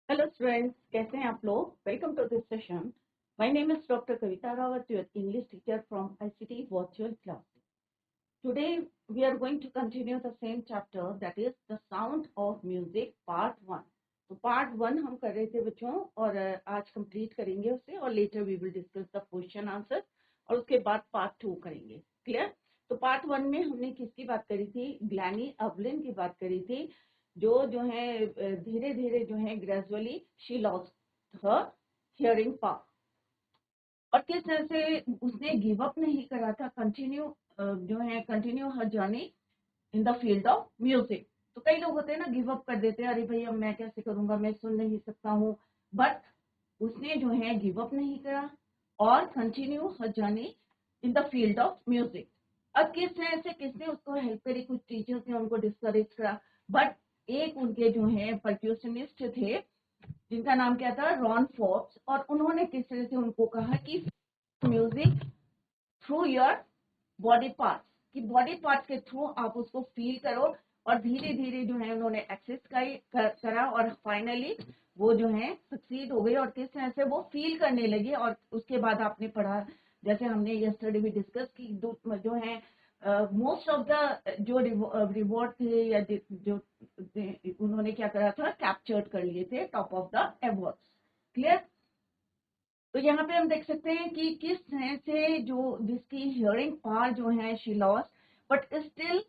Hello students, कैसे हैं आप लोग। Welcome to this session. My name is doctor Kavita Rawat, your English teacher from ICT virtual class. Today we are going to continue the same chapter, that is the sound of music part 1। तो part 1 हम कर रहे थे बच्चों, और आज complete करेंगे उसे, और later we will discuss the question answer, और उसके बाद पार्ट 2 करेंगे। क्लियर। तो पार्ट 1 में हमने किसकी बात करी थी? ग्लैनी अवलिन की बात करी थी, जो है धीरे धीरे जो है gradually she lost her hearing power, और किस तरह से उसने गिव अप नहीं करा था, continue her journey in the field of Music. तो कई लोग होते हैं ना, गिव अप कर देते हैं, अरे भाई अब मैं कैसे करूंगा, मैं सुन नहीं सकता हूँ। बट उसने जो है गिव अप नहीं करा और continue her journey in the field of music. अब किस तरह से किसने उसको हेल्प करी? कुछ टीचर्स ने उनको डिस्करेज करा, बट एक उनके जो है परक्यूशनिस्ट थे जिनका नाम क्या था, रॉन फोर्ब्स, और उन्होंने किस तरह से उनको कहा कि music through your body parts, कि बॉडी पार्ट्स के थ्रू आप उसको फील करो। और धीरे धीरे जो है उन्होंने एक्सरसाइज करा, और फाइनली वो जो है सक्सीड हो गई, और किस तरह से वो फील करने लगे। और उसके बाद आपने पढ़ा, जैसे हमने यस्टरडे भी डिस्कस की, जो है मोस्ट ऑफ द जो रिवॉर्ड थे या जो उन्होंने क्या करा था, कैप्चर्ड कर लिए थे top of the awards. Clear. तो यहाँ पे हम देख सकते हैं कि किस तरह से जो जिसकी हियरिंग पावर जो है शी लॉस, बट स्टिल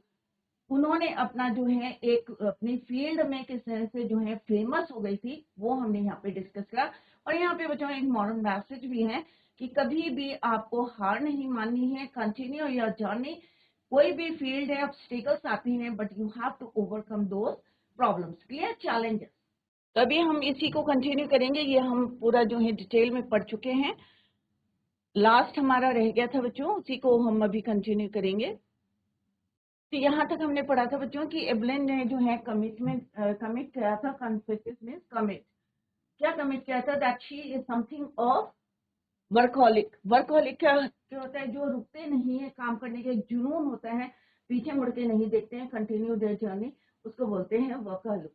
उन्होंने अपना जो है एक अपनी फील्ड में किस तरह से जो है फेमस हो गई थी, वो हमने यहाँ पे डिस्कस करा। और यहाँ पे बच्चों एक मॉडर्न मैसेज भी है कि कभी भी आपको हार नहीं माननी है, कंटिन्यू योर जर्नी। कोई भी फील्ड है, ऑब्स्टिकल्स आती हैं, but you have to overcome those problems, clear, challenges. तो अभी हम इसी को कंटिन्यू करेंगे, ये हम पूरा जो है डिटेल में पढ़ चुके हैं। लास्ट हमारा रह गया था बच्चों, उसी को हम अभी कंटिन्यू करेंगे। तो यहाँ तक हमने पढ़ा था बच्चों कि एवलिन ने जो है कमिट किया था, कन्फेसिस मींस कमिट। क्या कमिट किया था? That she is something of workaholic. Workaholic क्या क्या होता है? जो रुकते नहीं है काम करने के, जुनून होता है, पीछे मुड़ के नहीं देखते हैं, कंटिन्यू देयर जर्नी, उसको बोलते हैं workaholic.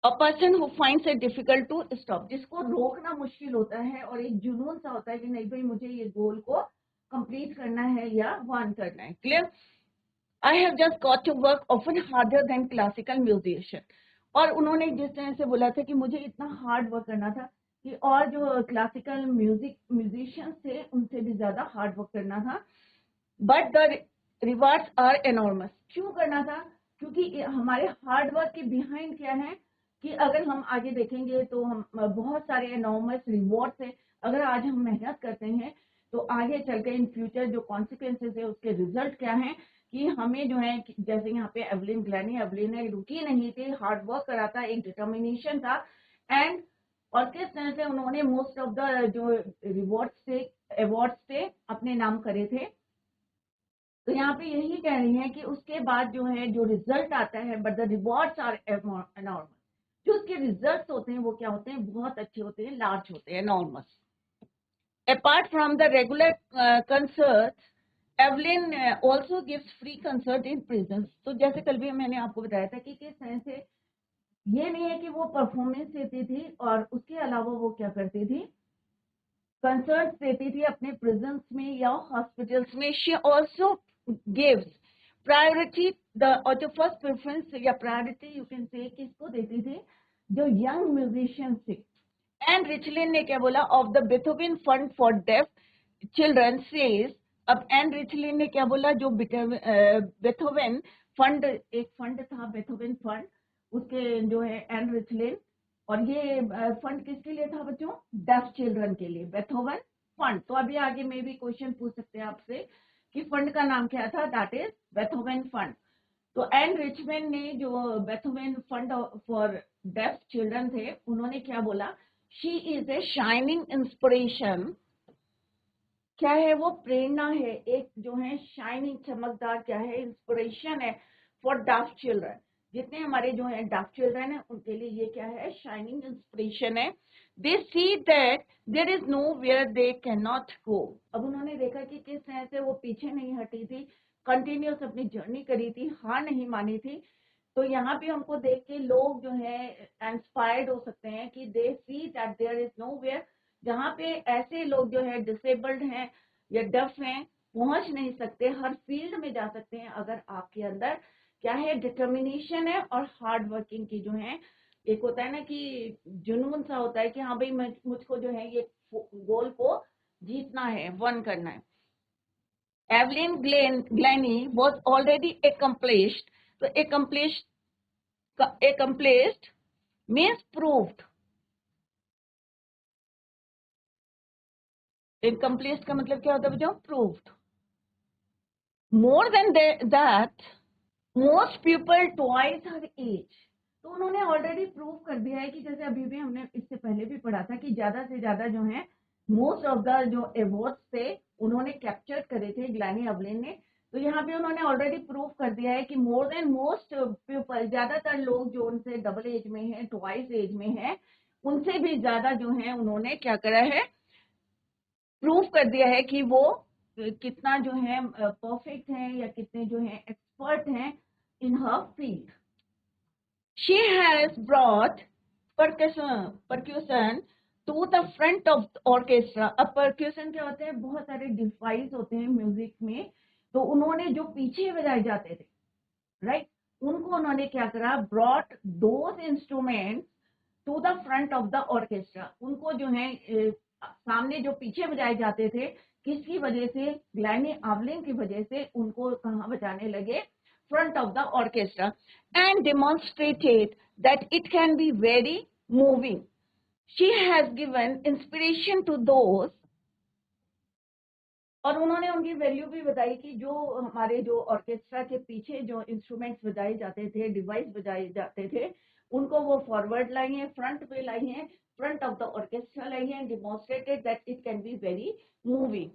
A person who finds it difficult to stop, जिसको रोकना मुश्किल होता है, और एक जुनून सा होता है कि नहीं भाई मुझे ये गोल को कंप्लीट करना है या वान करना है। Clear. I have just got to work often harder than classical musician. और उन्होंने जिस तरह से बोला था कि मुझे इतना हार्ड वर्क करना था कि और जो क्लासिकल म्यूजिशियंस थे उनसे भी ज्यादा हार्ड वर्क करना था, but the rewards are enormous. क्यों करना था? क्योंकि हमारे हार्ड वर्क के बिहाइंड क्या है कि अगर हम आगे देखेंगे तो हम बहुत सारे एनॉर्मस रिवॉर्ड्स है। अगर आज हम मेहनत करते हैं तो आगे चल के इन फ्यूचर जो कॉन्सिक्वेंसेज है, उसके रिजल्ट क्या है कि हमें जो है, जैसे यहाँ पे एवलिन ने रुकी नहीं थी, हार्ड वर्क करा था, एक डिटर्मिनेशन था। एंड और किस तरह से उन्होंने मोस्ट ऑफ द जो रिवॉर्ड्स थे, अवार्ड्स थे, अपने नाम करे थे। तो यहाँ पे यही कह रही है कि उसके बाद जो है जो रिजल्ट आता है, but the rewards are enormous. जो उसके रिजल्ट्स होते हैं वो क्या होते हैं? बहुत अच्छे होते हैं, लार्ज होते हैं, enormous. Apart from the regular concert, Evelyn also gives free concert in prison. तो जैसे कल भी मैंने आपको बताया था कि किस तरह से ये नहीं है कि वो परफॉर्मेंस देती थी और उसके अलावा वो क्या करती थी, कंसर्ट्स देती थी अपने प्रिजन्स में या हॉस्पिटल्स में। She also gives priority the, और जो फर्स्ट प्रेफरेंस या प्रायोरिटी यू कैन से किसको देती थी? जो यंग म्यूजिशियंस थे। एंड रिचलिन ने क्या बोला? Of the Beethoven fund for deaf children says. अब एंड रिचलिन ने क्या बोला? जो बेथोवन फंड, एक फंड था बेथोवन फंड, उसके जो है एंड रिचलिन, और ये फंड किसके लिए था बच्चों? डेफ चिल्ड्रन के लिए, बेथोवन फंड। तो अभी आगे में भी क्वेश्चन पूछ सकते हैं आपसे कि फंड का नाम क्या था? That is Beethoven fund. तो एंड रिचमैन ने जो Beethoven fund for deaf children थे, उन्होंने क्या बोला? She is a shining inspiration. क्या है वो? प्रेरणा है, एक जो है शाइनिंग, चमकदार क्या है? इंस्पिरेशन है फॉर डेफ चिल्ड्रन। जितने हमारे जो है डेफ चिल्ड्रन है उनके लिए ये क्या है? शाइनिंग इंस्पिरेशन है। They see that there is nowhere they can not go. अब उन्होंने देखा कि किस तरह से वो पीछे नहीं हटी थी, कंटिन्यूस अपनी जर्नी करी थी, हार नहीं मानी थी। तो यहाँ पे हमको देख के लोग जो है इंस्पायर्ड हो सकते हैं कि they see that there is nowhere, जहाँ पे ऐसे लोग जो है डिसेबल्ड हैं या डफ हैं, पहुंच नहीं सकते, हर फील्ड में जा सकते हैं अगर आपके अंदर क्या है, डिटर्मिनेशन है और हार्ड वर्किंग की जो है, एक होता है ना कि जुनून सा होता है कि हाँ भाई मुझको जो है ये गोल को जीतना है, वन करना है। Evelyn Glennie was already accomplished. So accomplished means proved. Accomplished का मतलब क्या होता है बच्चों? Proved. More than that, most people twice her age. तो उन्होंने ऑलरेडी प्रूव कर दिया है कि जैसे अभी भी हमने इससे पहले भी पढ़ा था कि ज्यादा से ज्यादा जो है मोस्ट ऑफ द जो अवार्ड्स थे उन्होंने कैप्चर करे थे ग्लैनी एवलिन ने। तो यहाँ पे उन्होंने ऑलरेडी प्रूव कर दिया है कि मोर देन मोस्ट पीपल, ज्यादातर लोग जो उनसे डबल एज में है, ट्वाइस एज में है, उनसे भी ज्यादा जो है उन्होंने क्या करा है, प्रूव कर दिया है कि वो कितना जो है परफेक्ट है या कितने जो है एक्सपर्ट हैं इन हर field. She has brought percussion to the front of the orchestra. अब percussion क्या होते हैं, बहुत सारे डिवाइस होते हैं म्यूजिक में, तो उन्होंने जो पीछे बजाए जाते थे, राइट, उनको उन्होंने क्या करा, brought those instruments to the front of the orchestra. उनको जो है सामने जो पीछे बजाए जाते थे, किसकी वजह से, ग्लैनी एवलिन की वजह से उनको कहाँ बजाने लगे, front of the orchestra, and demonstrated that it can be very moving. She has given inspiration to those, और उन्होंने उनकी वैल्यू भी बताई कि जो हमारे जो ऑर्केस्ट्रा के पीछे जो इंस्ट्रूमेंट्स बजाए जाते थे, डिवाइस बजाए जाते थे, उनको वो फॉरवर्ड लाई हैं, फ्रंट पे लाई हैं, फ्रंट ऑफ द ऑर्केस्ट्रा लाई हैं, demonstrated that it can be very moving.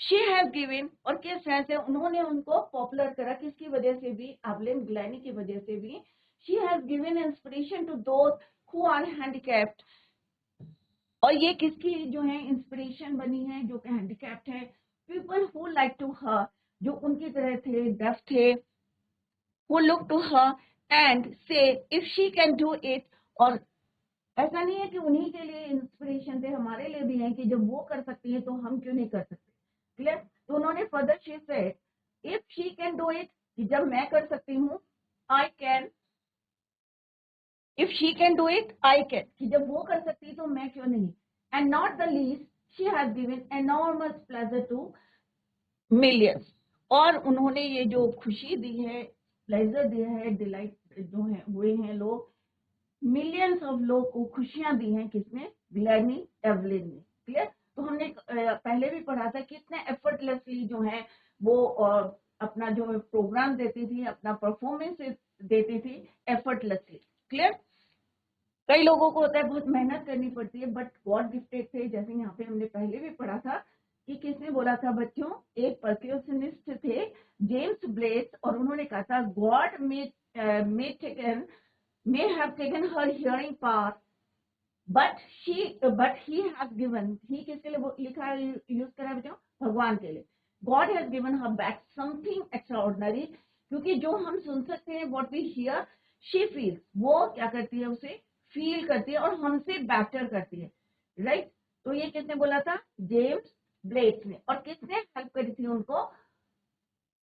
She has given, और किस तरह से उन्होंने उनको पॉपुलर करा, किसकी वजह से भी, एवलिन ग्लैनी की वजह से भी। She has given inspiration to those who are handicapped, और ये किसकी जो है इंस्पिरेशन बनी है, जो कि हैंडीकैप्ड है, people who like to her, जो उनकी तरह थे, डेफ थे, who look to her and say if she can do it। और ऐसा नहीं है कि उन्हीं के लिए इंस्पिरेशन थे, हमारे लिए भी है कि जब वो कर सकती है तो हम क्यों नहीं कर सकते, क्लियर। तो उन्होंने further she said if she can do it, कि जब मैं कर सकती हूँ, I can, if she can do it I can, कि जब वो कर सकती है तो मैं क्यों नहीं। And not the least, she has given enormous pleasure to millions, और उन्होंने ये जो खुशी दी है, प्लेजर दिया है, डिलाइट जो है हुए हैं लोग, मिलियंस ऑफ लोग को खुशियां दी हैं, किसने, ग्लैनी एवलिन ने, क्लियर। तो हमने पहले भी पढ़ा था कितने एफर्टलेसली जो है वो अपना जो प्रोग्राम देती थी, अपना परफॉर्मेंस देती थी एफर्टलेसली, क्लियर। कई लोगों को होता है बहुत मेहनत करनी पड़ती है, बट गॉड गिफ्टेड थे, जैसे यहाँ पे हमने पहले भी पढ़ा था कि किसने बोला था बच्चों, एक परक्यूशनिस्ट थे जेम्स ब्लेस, और उन्होंने कहा था God may have taken her hearing power, but he has given, he किसके लिए लिखा है, यूज करा है बच्चों, भगवान के लिए। God has given her back something extraordinary, क्योंकि जो हम सुन सकते हैं, what we hear she feels, वो क्या करती है, उसे फील करती है और हमसे बेटर करती है, राइट। तो ये किसने बोला था, जेम्स ब्लेस ने, और किसने हेल्प करी थी उनको,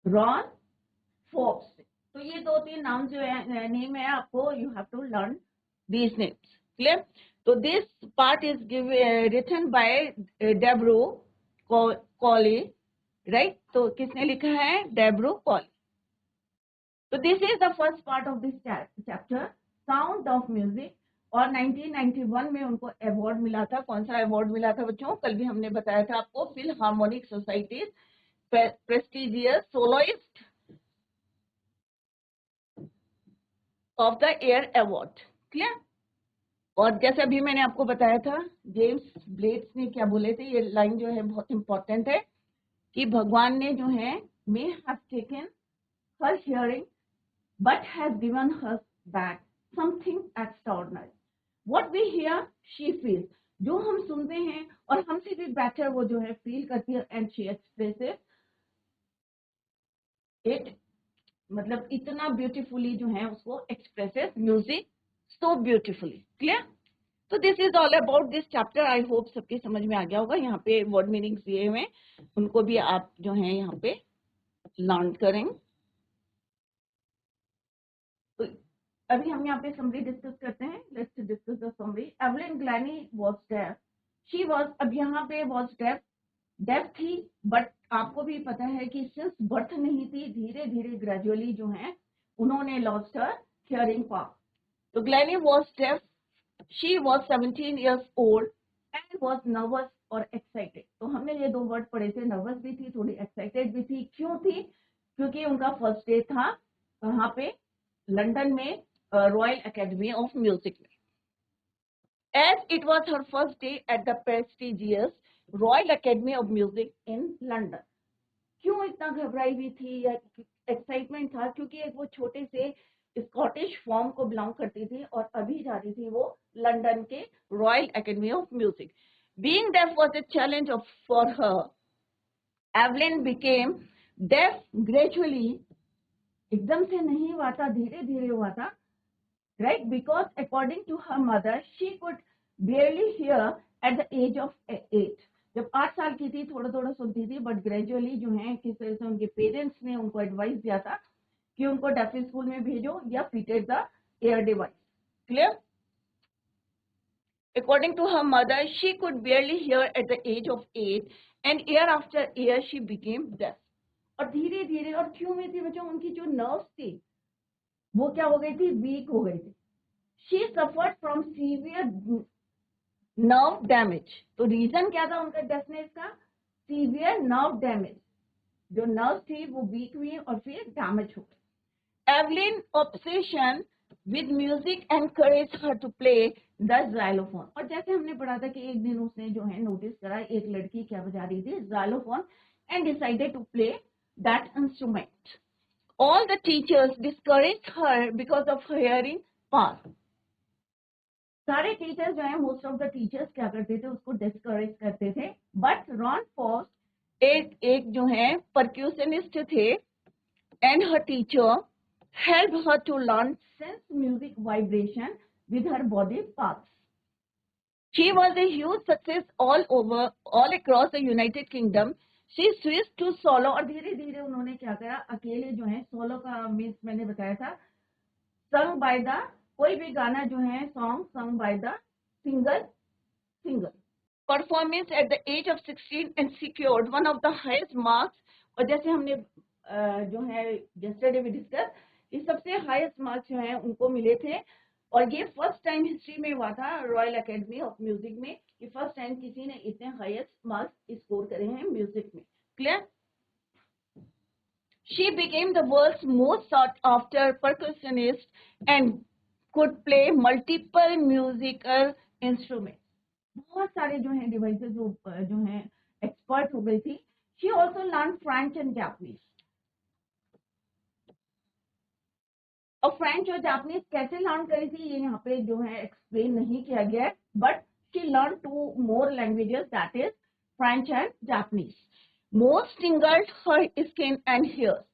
रॉन फोर्ब्स ने। तो ये दो तीन नाम जो है, नेम है आपको, you have to learn these names, clear. तो this part is written by Deborah Cowley, right. तो किसने लिखा है, डेब्रो कॉली। तो this is the first part of this chapter, sound of music. और 1991 में उनको अवार्ड मिला था, कौन सा अवार्ड मिला था बच्चों, कल भी हमने बताया था आपको, Philharmonic society prestigious soloist of the year award, clear. और जैसे अभी मैंने आपको बताया था, जेम्स ब्लेस ने क्या बोले थे, ये लाइन जो है बहुत इंपॉर्टेंट है, कि भगवान ने जो है may have taken her hearing but has given her back something extraordinary, what we hear she feels, जो हम सुनते हैं और हमसे भी बेटर वो जो है फील करती है, एंड शी एक्सप्रेसेस इट मतलब इतना ब्यूटीफुली जो है उसको expresses music so beautifully. Clear? तो this is all about this chapter. I hope सबके समझ में आ गया होगा। यहाँ पे वर्ड मीनिंग्स दिए हुए हैं, उनको भी आप जो है यहाँ पे लर्न करेंगे। तो अभी हम यहाँ पे समरी डिस्कस करते हैं। Let's discuss the summary. Evelyn Glennie was deaf. She was, अब यहाँ पे वाज डेफ, डेफ थी, बट आपको भी पता है कि सिंस बर्थ नहीं थी, धीरे धीरे ग्रेजुअली जो है उन्होंने लॉस्ट हर हियरिंग पावर। तो Glennie was deaf, she was 17 years old and was nervous और excited। तो हमने ये दो वर्ड पढ़े थे, नर्वस भी थी, थोड़ी एक्साइटेड भी थी। क्यों थी? क्योंकि उनका फर्स्ट डे था वहां पे लंदन में रॉयल एकेडमी ऑफ म्यूजिक में। As it was her first day at the prestigious Royal Academy of Music in London। क्यों इतना घबराई हुई थी या एक्साइटमेंट था? क्योंकि एक वो छोटे से स्कॉटिश फॉर्म को बिलोंग करती थी और अभी जा रही थी वो लंदन के Royal Academy of Music. Being deaf was a challenge for her. Evelyn became deaf gradually, एकदम से नहीं हुआ था, धीरे धीरे हुआ था, right? Because according to her mother she could barely hear at the age of 8। जब 8 साल की थी थोड़ा थोड़ा सुनती थी, बट ग्रेजुअली जो है किस तरह से उनके पेरेंट्स ने उनको एडवाइस दिया था कि उनको डेफ स्कूल में भेजो या fitted the air device. Clear? According to her mother, she could barely hear at the age of 8 and year after year she became deaf। और धीरे धीरे, और क्यों हुई थी बच्चों? उनकी जो नर्व्स थी वो क्या हो गई थी? वीक हो गई थी। She suffered from severe nerve damage. तो रीजन क्या था उनका डेफनेस का? Severe nerve damage. जो नर्व थी वो वीक हुई और फिर डैमेज हो गई। Evelyn obsession with music encourage her to play the xylophone. और जैसे हमने पढ़ा था कि एक दिन उसने जो है नोटिस करा एक लड़की क्या बजा रही थी? Xylophone, and decided to play that instrument. All the teachers discourage her because of hearing pass. सारे टीचर्स जो है, मोस्ट ऑफ द टीचर्स क्या करते थे? उसको डिस्करेज करते थे। बट रॉन फॉस्ट एक जो है परक्यूशनिस्ट थे, and her teacher help her to learn sense music vibration with her body parts. She was a huge success all across the United Kingdom. She switch to solo. और धीरे धीरे उन्होंने क्या करा? अकेले जो है, सोलो का मीन्स मैंने बताया था, संग बाय द, कोई भी गाना जो है song sung by the singer. Performance at the age of 16 and secured one of the highest marks. और जैसे हमने जो है यस्टरडे भी डिस्कस, ये सबसे हाईएस्ट मार्क्स जो है उनको मिले थे। और ये फर्स्ट टाइम हिस्ट्री में हुआ था रॉयल एकेडमी ऑफ म्यूजिक में कि फर्स्ट टाइम किसी ने इतने हाईएस्ट मार्क्स स्कोर करे हैं म्यूजिक में। Clear? She became the world's most sought after percussionist and could play multiple musical instruments। बहुत सारे जो है डिवाइसेस जो है एक्सपर्ट हो गई थी। She also learned French and Japanese। और फ्रेंच और जापानीज कैसे लर्न करी थी ये यहाँ पे जो है एक्सप्लेन नहीं किया गया है, but she learn 2 more languages, that is French and Japanese। Most tingled her skin and hairs।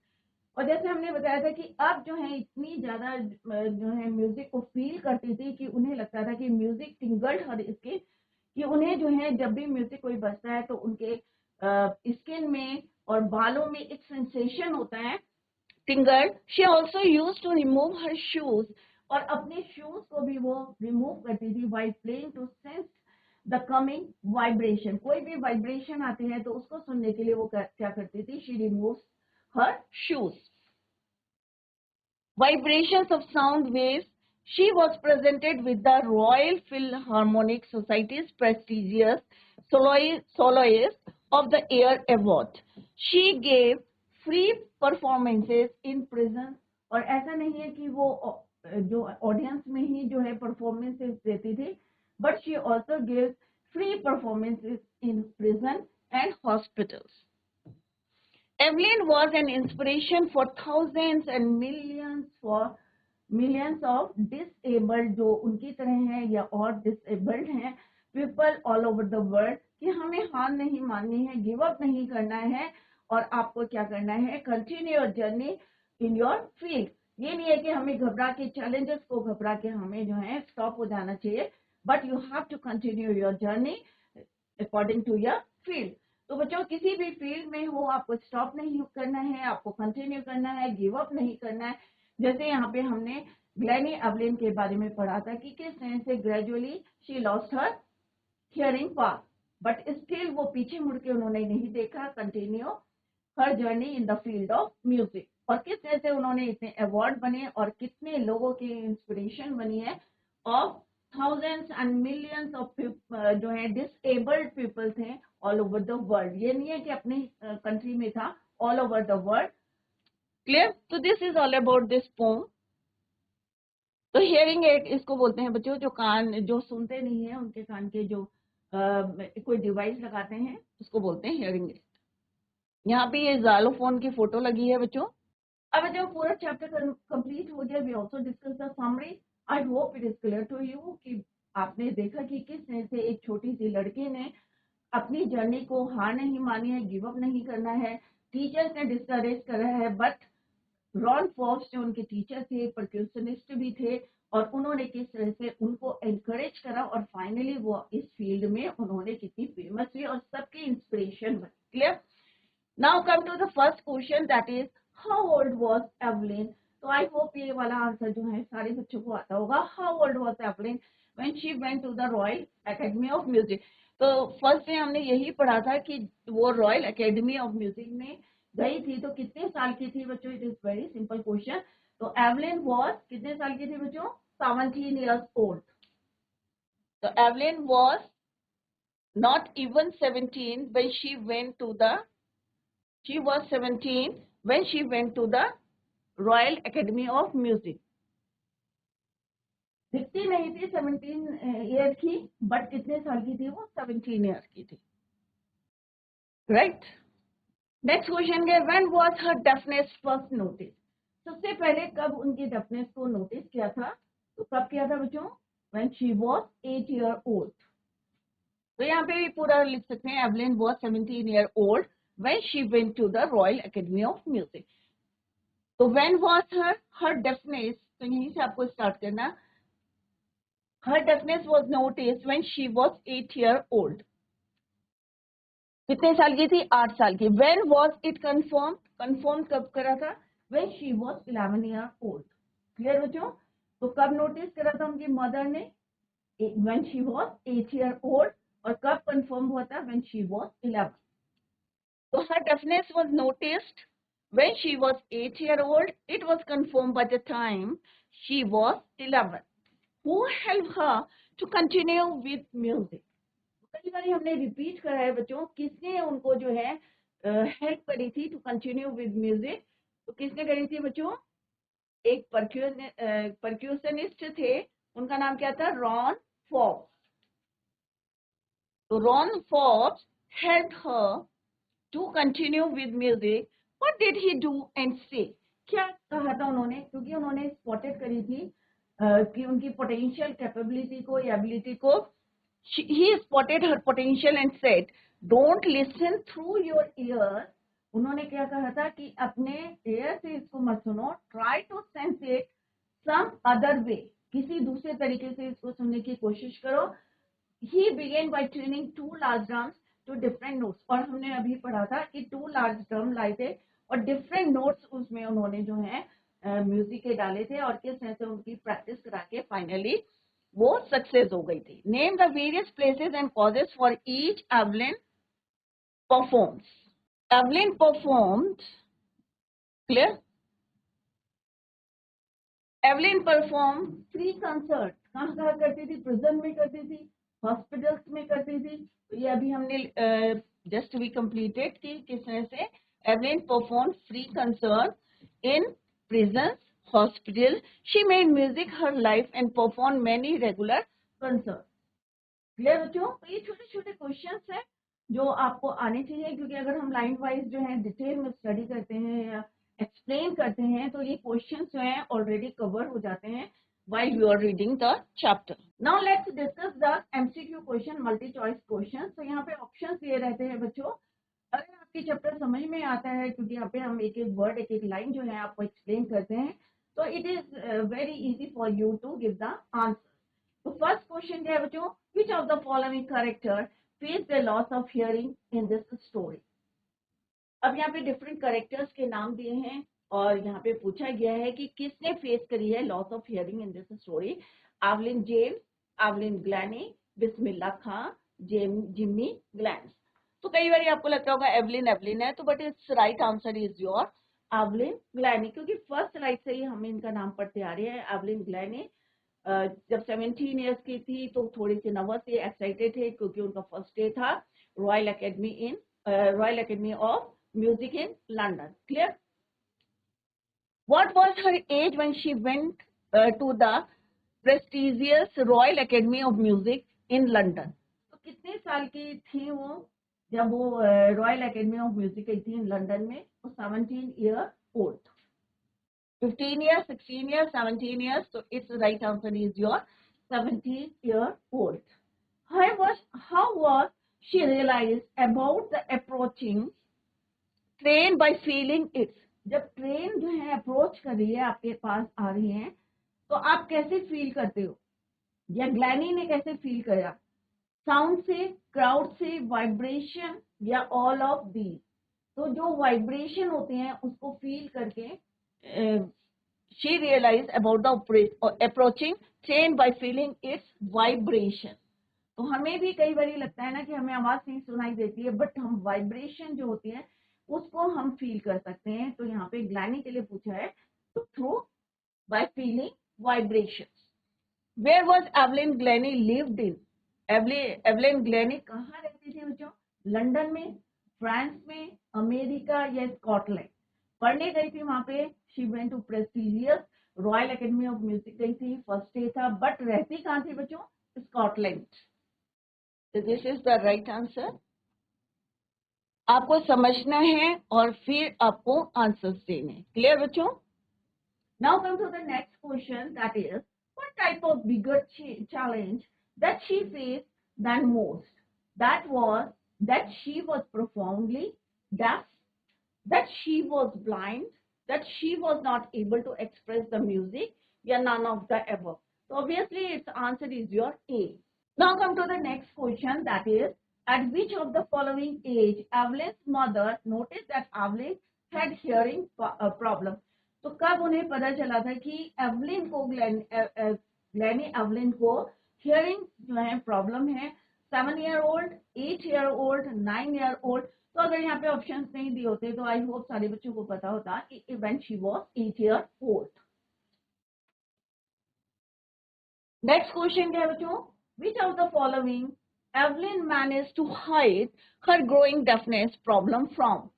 और जैसे हमने बताया था कि अब जो है इतनी ज्यादा जो है म्यूजिक को फील करती थी कि उन्हें लगता था कि म्यूजिक टिंगल्ड हर स्किन, कि उन्हें जो है जब भी म्यूजिक कोई बजता है तो उनके स्किन में और बालों में एक सेंसेशन होता है, tingled. She also use to remove her shoes. और अपने शूज को भी वो रिमूव करती थी while playing to sense the coming vibration. कोई भी वाइब्रेशन आते हैं तो उसको सुनने के लिए वो क्या करती थी? She removes her shoes। Vibrations of sound waves। She was presented with the Royal Philharmonic Society's prestigious Soloist of the Year award। She gave free performances in prison। और ऐसा नहीं है कि वो जो ऑडियंस में ही जो है परफॉर्मेंसेस देती थी, but she also give free performances in prison and hospitals. Evelyn was an inspiration for thousands and millions of disabled जो उनकी तरह हैं या और disabled हैं people all over the world, कि हमें हार नहीं माननी है, गिव अप नहीं करना है, और आपको क्या करना है? Continue your journey in your field. ये नहीं है कि हमें घबरा के चैलेंजेस को घबरा के हमें जो है स्टॉप हो जाना चाहिए, but you have to continue your journey according to your field. तो बच्चों किसी भी फील्ड में हो आपको स्टॉप नहीं करना है, आपको कंटिन्यू करना है, गिव अप नहीं करना है। जैसे यहाँ पे हमने ग्लेनी एवलिन के बारे में पढ़ा था कि किस तरह से gradually she lost her hearing power, but still वो पीछे मुड़ के उन्होंने नहीं देखा, continue her journey in the field of music. और किस तरह से उन्होंने इतने अवार्ड बने और कितने लोगों की इंस्पिरेशन बनी है, of thousands and millions of जो है डिसेबल्ड पीपल थे ऑल ओवर द वर्ल्ड। ये नहीं है कि अपने कंट्री में था, all over the world. Clear? तो this is all about this poem. तो हियरिंग एड इसको बोलते हैं बच्चों, जो कान जो सुनते नहीं है उनके कान के जो कोई डिवाइस लगाते हैं उसको बोलते हैं हियरिंग एड। यहाँ पे ये ज़ाइलोफोन की फोटो लगी है बच्चों। अब जब पूरा चैप्टर कंप्लीट हो गया, we also discuss the summary. I hope it is clear to you कि आपने देखा कि किस तरह से एक छोटी सी लड़की ने अपनी जर्नी को हार नहीं मानी है, गिव अप नहीं करना है। टीचर्स ने डिस्करेज करा है, बट रॉन फॉक्स जो उनके टीचर थे, परक्यूशनिस्ट भी थे, और उन्होंने किस तरह से उनको एनकरेज करा और फाइनली वो इस फील्ड में उन्होंने कितनी फेमस हुई और सबकी इंस्पिरेशन बनी। Clear? Now come to the first question, that is how old was Evelyn. तो आई होप ये वाला आंसर जो है सारे बच्चों को आता होगा। How old was Evelyn when she went to the Royal Academy of Music. तो फर्स्ट में हमने यही पढ़ा था कि वो रॉयल एकेडमी ऑफ म्यूजिक में गई थी, तो कितने साल की थी बच्चों? It is very simple question. तो एवलिन वाज कितने साल की थी बच्चों? 17 years old. So Evelyn was not even 17 when she went to the, she was 17 when she went to the Royal Academy of Music. दिखती नहीं थी 17 ईयर की, बट कितने साल की थी वो? 17 ईयर की थी। राइट? नेक्स्ट क्वेश्चन है, when was her deafness first notice. सबसे पहले कब उनकी डेफनेस को नोटिस किया था? तो कब किया था बच्चों? When she was 8 years old. तो यहाँ पे भी पूरा लिख सकते हैं, Evelyn was 17 years old when she went to the Royal Academy of Music. तो when was her deafness, तो यहीं से आपको स्टार्ट करना। Her deafness was noticed when she was 8 years old. कितने साल की थी? 8 साल की। When was it confirmed? Confirmed कब करा था? When she was 11 years old. Clear बच्चों? तो कब नोटिस करा था उनकी मदर ने? When she was 8 years old. और कब कंफर्म हुआ था? When she was 11. So her deafness was noticed when she was 8 years old. It was confirmed by the time she was 11. Who helped her to continue with music? कई बार हमने repeat करा है बच्चों, किसने उनको जो है हेल्प करी थी टू कंटिन्यू विद म्यूजिक? तो किसने करी थी बच्चों? एक परक्यूशनिस्ट थे, उनका नाम क्या था? Ron Fox. तो Ron Fox help her to continue with music. What did he do and say? क्या कहा था उन्होंने? क्योंकि उन्होंने स्पॉटेड करी थी कि उनकी पोटेंशियल कैपेबिलिटी को या एबिलिटी को. He spotted her potential and said, "Don't listen through your ear." उन्होंने क्या कहा था कि अपने एयर से इसको मत सुनो. Try to sense it some other way. किसी दूसरे तरीके से इसको सुनने की कोशिश करो. He began by tuning 2 large drums to different notes. और हमने अभी पढ़ा था कि 2 large drum लाए थे और different notes उसमें उन्होंने जो है म्यूजिक के डाले थे, और किस तरह से उनकी प्रैक्टिस करा के फाइनली वो सक्सेस हो गई थी. Name the various places and causes for each Evelyn performs. Evelyn performed. Clear? Evelyn perform free concert. कहाँ करती थी? प्रिजन में करती थी, हॉस्पिटल्स में करती थी. तो ये अभी हमने जस्ट वी कंप्लीटेड कि किस तरह से Evelyn perform free concert in prison, hospital. She made music her life and perform many regular concert. Clear बच्चों? तो ये छोटे छोटे क्वेश्चंस हैं जो आपको आने चाहिए, क्योंकि अगर हम लाइन वाइज जो है डिटेल में स्टडी करते हैं या एक्सप्लेन करते हैं तो ये क्वेश्चंस जो हैं ऑलरेडी कवर हो जाते हैं while you are reading the chapter. Now let's discuss the MCQ question, multi choice question. तो यहाँ पे ऑप्शंस दिए रहते हैं बच्चों. अगर आपकी चैप्टर समझ में आता है, क्योंकि यहाँ पे हम एक एक वर्ड, एक एक लाइन जो है आपको एक्सप्लेन करते हैं, तो it is very easy for you to give the answer. तो फर्स्ट क्वेश्चन क्या है बच्चों, which of the following character face the loss of hearing in this story. अब यहाँ पे डिफरेंट कैरेक्टर्स के नाम दिए हैं और यहाँ पे पूछा गया है कि किसने फेस करी है loss of hearing in this story. Evelyn James, Evelyn Glennie, Bismillah Khan, Jimmy Glens. तो कई बार आपको लगता होगा एवलिन एवलिन है, तो but it's right answer is your Evelyn Glennie, क्योंकि फर्स्ट स्लाइड से ही हम इनका नाम पढ़ते आ रहे हैं। एवलिन ग्लैनी जब 17 इयर्स की थी तो थोड़ी सी नर्वस थे, एक्साइटेड थे, क्योंकि उनका फर्स्ट डे था royal Academy of music in London. Clear? What was her age when she went to the prestigious Royal Academy of Music in London? तो कितने साल की थी वो जब वो रॉयल एकेडमी ऑफ म्यूजिक गई थी लंदन में? वो 17 year old. 15 years, 16 years, 17 years. So its right answer is your 17-year-old. How was she realized about the approaching train by feeling it? जब ट्रेन जो है अप्रोच कर रही है, आपके पास आ रही है, तो आप कैसे फील करते हो, या ग्लैनी ने कैसे फील करा? साउंड से, क्राउड से, वाइब्रेशन, या ऑल ऑफ दीज? तो जो वाइब्रेशन होते हैं उसको फील करके she realized about the approaching train by feeling its vibration. तो हमें भी कई बार लगता है ना कि हमें आवाज नहीं सुनाई देती है, बट हम वाइब्रेशन जो होती है उसको हम फील कर सकते हैं। तो यहाँ पे ग्लैनी के लिए पूछा है, तो through by feeling vibration. Where was Evelyn Glennie lived in? Evelyn Glennie कहाँ रहती थी बच्चों? लंदन में, फ्रांस में, अमेरिका या स्कॉटलैंड? पढ़ने गई थी वहां पे। She went to prestigious Royal Academy of Music गई थी, फर्स्ट डे था, बट रहती कहाँ थी बच्चों? स्कॉटलैंड। तो this is the right answer. आपको समझना है और फिर आपको आंसर्स देने। क्लियर बच्चों? Now come to the next question, that is what type of bigger challenge that she faced than most? That was that she was profoundly deaf, that she was blind, that she was not able to express the music, yeah, none of the above. So obviously its answer is your A. Now come to the next question, that is, at which of the following age Evelyn's mother noticed that Evelyn had hearing problem? तो कब उन्हें पता चला था कि Evelyn को ग्लैनी Evelyn को hearing जो है प्रॉब्लम है? 7 year old, 8 year old, 9 year old? तो अगर यहाँ पे ऑप्शंस नहीं दिए होते तो आई होप सारे बच्चों को पता होता कि when she was 8 year old. Next question क्या है बच्चों? Which of the following Evelyn manage to hide her growing deafness problem from?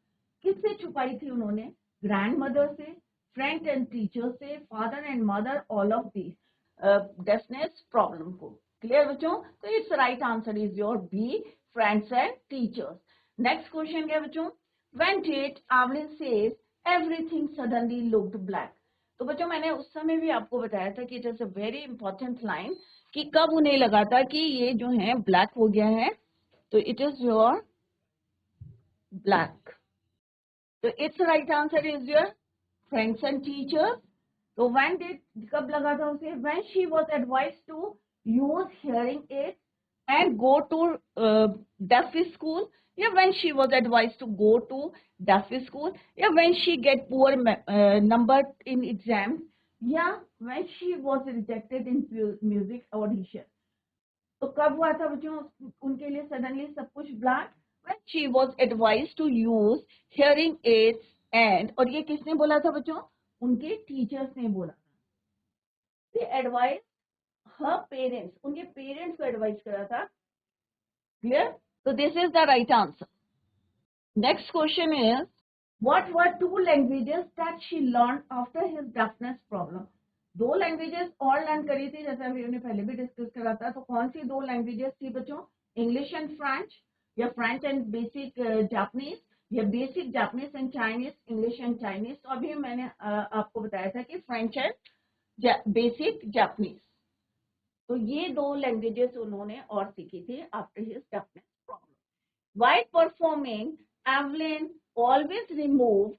किससे छुपाई थी उन्होंने? ग्रैंड मदर से, फ्रेंड एंड टीचर से, father and mother, all of these deafness problem को। क्लियर बच्चों? तो it's right answer is your B, friends and teachers. Next question क्या बच्चों? When did Evelyn says everything suddenly looked black? तो बच्चों मैंने उस समय भी आपको बताया था कि it is a very important line, कि कब उन्हें लगा था कि ये जो है ब्लैक हो गया है। तो इट इज योर ब्लैक। तो it's right answer is your friends and teachers. तो व्हेन डिड, कब लगा था उसे? When she was advised to use hearing aid and go to deaf school, yeah, when she was advised to go to deaf school, yeah, when she get poor number in exams, yeah, when she was rejected in music audition. तो कब हुआ था बच्चों उनके लिए suddenly सब कुछ black? when she was advised to use hearing aids and, और ये किसने बोला था बच्चों? उनके टीचर्स ने बोला था। they advised her parents, उनके पेरेंट्स को एडवाइस करा था। Clear? So this is the right answer. Next question is, what were 2 languages that she learned after his deafness problem? 2 languages और लर्न करी थी, जैसे अभी हमने पहले भी डिस्कस करा था। तो कौन सी 2 लैंग्वेजेस थी बच्चों? इंग्लिश एंड फ्रेंच, या फ्रेंच एंड बेसिक जापानीज, या basic Japanese and Chinese, English and Chinese? तो अभी मैंने आपको बताया था कि फ्रेंच एंड बेसिक जापानीज। तो ये 2 लैंग्वेजेस उन्होंने और सीखी थी after his deafness problem. While performing Evelyn always removed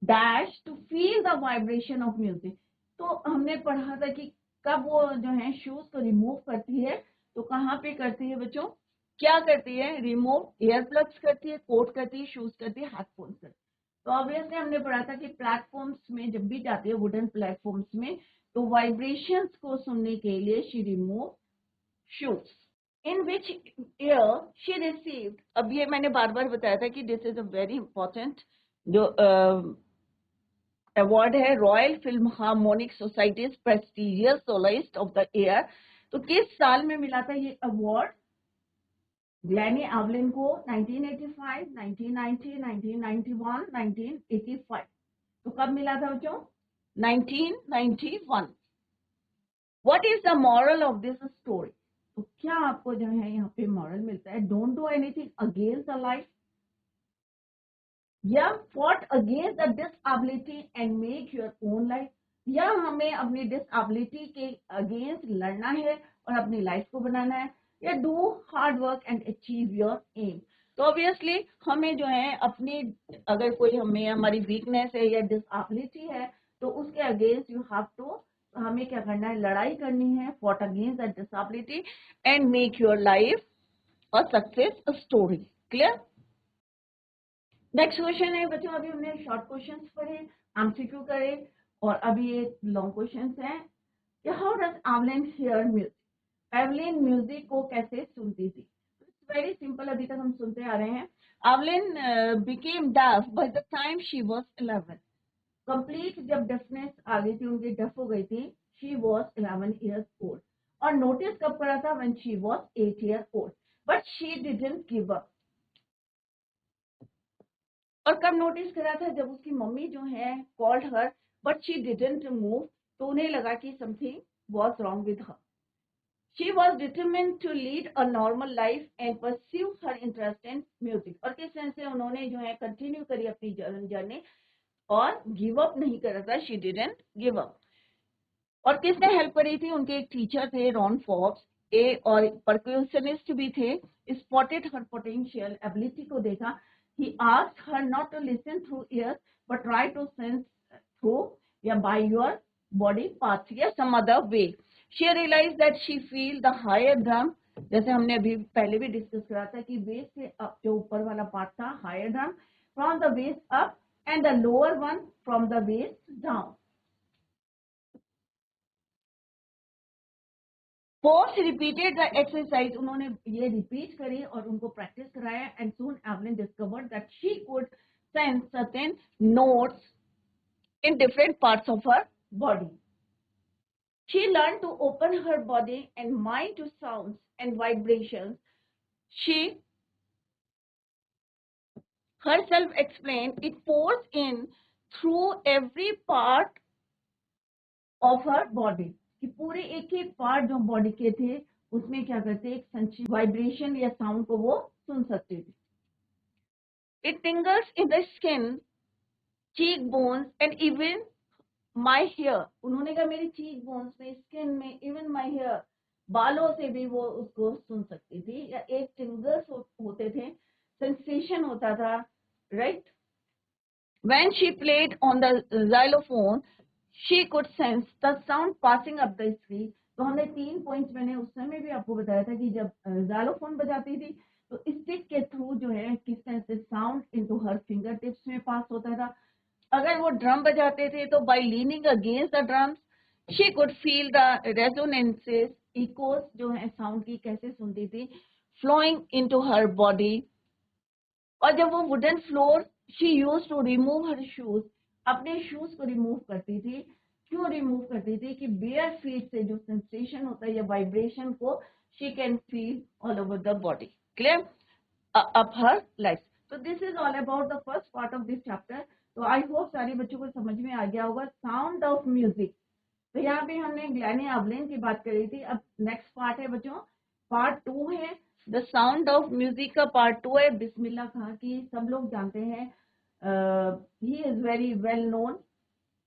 dash to feel the vibration of music. तो हमने पढ़ा था कि कब वो जो है शूज को रिमूव करती है, तो कहाँ पे करती है बच्चों, क्या करती है, रिमूव ईयर प्लग्स करती है, कोट करती है, शूज करती है, हेडफोन्स करती है. तो ऑब्वियसली हमने पढ़ा था कि प्लेटफॉर्म्स में जब भी जाती है, वुडन प्लेटफॉर्म्स में, तो वाइब्रेशंस को सुनने के लिए she remove shoes. In which year she received, अब ये मैंने बार बार बताया था कि this is a very important जो अवार्ड है, Royal Philharmonic Society prestigious soloist of the year. तो किस साल में मिला था ये अवार्ड ग्लैनी एवलिन को? 1985, 1990, 1991, 1985. तो कब मिला था बच्चों? 1991. What is the moral of this story? तो क्या आपको जो है यहाँ पे मॉरल मिलता है? Don't do anything against the life, या fought against the disability and make your own life, या हमें अपनी डिसएबिलिटी के अगेंस्ट लड़ना है और अपनी लाइफ को बनाना है, या do hard work and achieve your aim. तो ऑब्वियसली हमें जो है अपनी, अगर कोई हमें हमारी वीकनेस है या डिसएबिलिटी है, तो उसके अगेंस्ट यू हैव टू, हमें क्या करना है, लड़ाई करनी है, fought against the disability and make your life a success story. Clear? Next question है बच्चों, अभी हमने शॉर्ट क्वेश्चंस पढ़े, एमसीक्यू करे, और अभी ये लॉन्ग क्वेश्चंस हैं. How does Evelyn here music? Evelyn music को कैसे सुनती थी? इट्स वेरी सिंपल, अभी तक हम सुनते आ रहे हैं. Evelyn became deaf by the time she was 11. Complete जब डेफनेस आ गई थी, उनकी डेफ हो गई थी, शी वाज 11 years old. और नोटिस कब करा था? When she was 8 years old. But she didn't give up. और कब नोटिस करा था? जब उसकी मम्मी जो है called her but she didn't move, तो उन्हें लगा कि something was wrong with her. She was determined to lead a normal life and pursue her interest in music. और किस तरह से उन्होंने जो है कंटिन्यू करी अपनी जर्नी और गिव अप नहीं करा था. She didn't give up. और किसने हेल्प करी थी? उनके एक टीचर थे, रॉन फॉक्स, और परक्यूशनिस्ट भी थे. स्पॉटेड हर पोटेंशियल एबिलिटी को देखा. He asked her not to listen through ears, but try to sense through, yeah, by your body parts, yeah, some other way. She realized that she feel the higher drum, जैसे हमने अभी पहले भी discuss करा था कि base से up जो ऊपर वाला पार्ट था, higher drum, from the base up, and the lower one from the base down. Forbes repeated the exercise, उन्होंने ये रिपीट करी और उनको प्रैक्टिस कराया. And soon Evelyn discovered that she could sense certain notes in different parts of her body. She learned to open her body and mind to sounds and vibrations. She herself explained it pours in through every part of her body. कि पूरे एक एक part जो body के थे उसमें क्या करते, एक संचित वाइब्रेशन या साउंड को वो सुन सकते थे. It tingles in the skin, cheekbones and even my hair. उन्होंने कहा मेरी चीक बोन्स में, स्किन में, इवन माई हेयर, बालों से भी वो उसको सुन सकती थी. या एक टिंगल्स होते थे, सेंसेशन होता था, right. When she played on the xylophone she could sense the sound passing up the screen. तो हमने 3 पॉइंट्स मैंने उस समय भी आपको बताया था कि जब xylophone बजाती थी तो स्टिक के थ्रू जो है किस तरह से साउंड इनटू हर फिंगर टिप्स में पास होता था. अगर वो ड्रम बजाते थे तो by leaning against the drums she could feel the resonances, echoes जो है साउंड की कैसे सुनती थी, फ्लोइंग इनटू हर बॉडी. और जब वो wooden floor, she used to remove her shoes, अपने शूज को रिमूव करती थी. क्यों रिमूव करती थी? कि बेयर फीट से जो सेंसेशन होता है या वाइब्रेशन को she can feel all over the body. Clear? Up her life. तो this is all about the first part of this chapter. तो आई होप सारे बच्चों को समझ में आ गया होगा. Sound of Music. तो यहाँ पे हमने ग्लैनी एवलिन की बात करी थी. अब नेक्स्ट पार्ट है बच्चों, पार्ट 2 है. द साउंड ऑफ म्यूजिक का पार्ट 2 है. बिस्मिल्लाह खां की सब लोग जानते हैं. He is very well known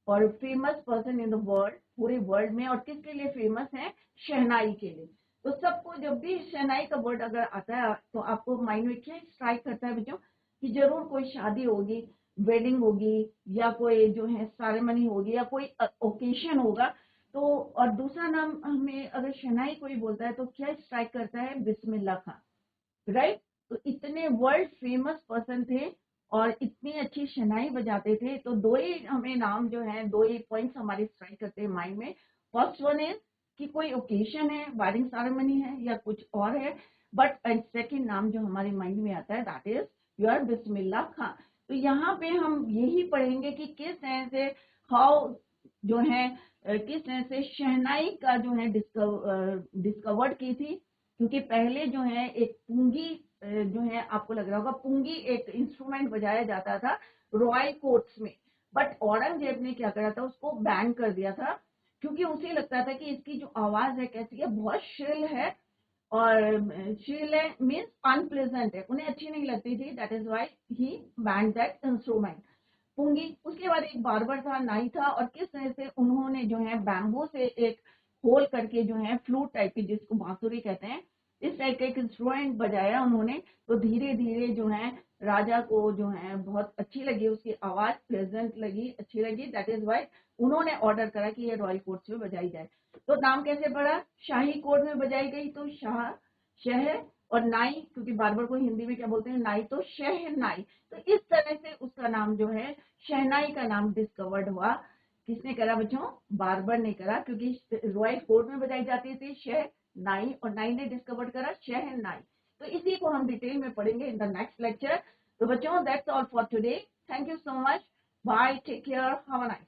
और famous person in the world, पूरे वर्ल्ड में. और किसके लिए फेमस है? शहनाई के लिए. तो सबको जब भी शहनाई का वर्ड अगर आता है तो आपको माइंड में क्या स्ट्राइक करता है बच्चों? कि जरूर कोई शादी होगी, वेडिंग होगी, या कोई जो है सेरेमनी होगी, या कोई ओकेशन होगा। तो और दूसरा नाम हमें अगर शहनाई कोई बोलता है तो क्या स्ट्राइक करता है? बिस्मिल्लाह खां, राइट। तो इतने वर्ल्ड फेमस पर्सन थे और इतनी अच्छी शहनाई बजाते थे। तो दो ही हमें नाम जो है, दो ही पॉइंट्स हमारे स्ट्राइक करते हैं माइंड में। फर्स्ट वन इज कि कोई ओकेशन है, वेडिंग सेरेमनी है या कुछ और है, बट सेकंड नाम जो हमारे माइंड में आता है दैट इज योर बिस्मिल्लाह खां। तो यहाँ पे हम यही पढ़ेंगे कि किस तरह से हाउ जो है किस तरह से शहनाई का जो है डिस्कवर्ड की थी। क्योंकि पहले जो है एक पुंगी जो है, आपको लग रहा होगा पुंगी एक इंस्ट्रूमेंट बजाया जाता था रॉयल कोर्ट्स में, बट औरंगजेब ने क्या करा था, उसको बैन कर दिया था। क्योंकि उसे लगता था कि इसकी जो आवाज है कैसी है, बहुत श्रिल है, और श्रिल है मीन्स अनप्लेजेंट है, उन्हें अच्छी नहीं लगती थी। That is why he ban that instrument, pungi. उसके बाद एक बार्बर था, नाई था, और किस तरह से उन्होंने जो है बैम्बू से एक होल करके जो है फ्लूट टाइप की, जिसको बांसुरी कहते हैं, इस टाइप का एक इंस्ट्रूमेंट बजाया उन्होंने। तो धीरे धीरे जो है राजा को जो है बहुत अच्छी लगी, उसकी आवाज प्लेजेंट लगी, अच्छी लगी। दैट इज वाई उन्होंने ऑर्डर करा कि ये रॉयल कोर्ट्स में बजाई जाए। तो नाम कैसे पड़ा? शाही कोर्ट में बजाई गई तो शाह, शहर, और नाई, क्योंकि बार्बर को हिंदी में क्या बोलते हैं, नाई, तो शहनाई। तो इस तरह से उसका नाम जो है शहनाई का नाम डिस्कवर्ड हुआ। किसने करा बच्चों? बार्बर ने करा, क्योंकि रॉयल कोर्ट में बजाई जाती थी शह नाई, और नाई ने डिस्कवर्ड करा शहनाई। तो इसी को हम डिटेल में पढ़ेंगे इन द नेक्स्ट लेक्चर। तो बच्चों that's all for today. Thank you so much, bye, take care, have a nice